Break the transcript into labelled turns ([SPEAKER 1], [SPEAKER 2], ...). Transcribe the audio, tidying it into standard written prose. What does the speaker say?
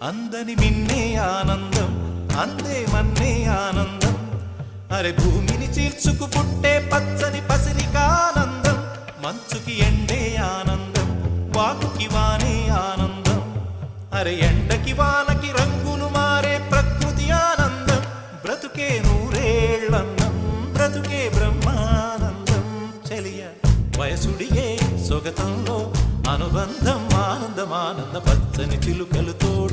[SPEAKER 1] అందని మిన్నే ఆనందం అందే మన్నే ఆనందం అరే భూమిని చీల్చుకు పుట్టే పచ్చని పసిరికానందం మంచుకి ఎండే ఆనందం వాకుకి వానే ఆనందం అరే ఎండకి వానకి రంగులు మారే ప్రకృతి ఆనందం బ్రతుకే నూరేళ్ళన్నం బ్రతుకే బ్రహ్మానందం చెలియ వయసుడిగే సొగతంలో అనుబంధం ఆనందమానంద పచ్చని చిలుకలు తోడు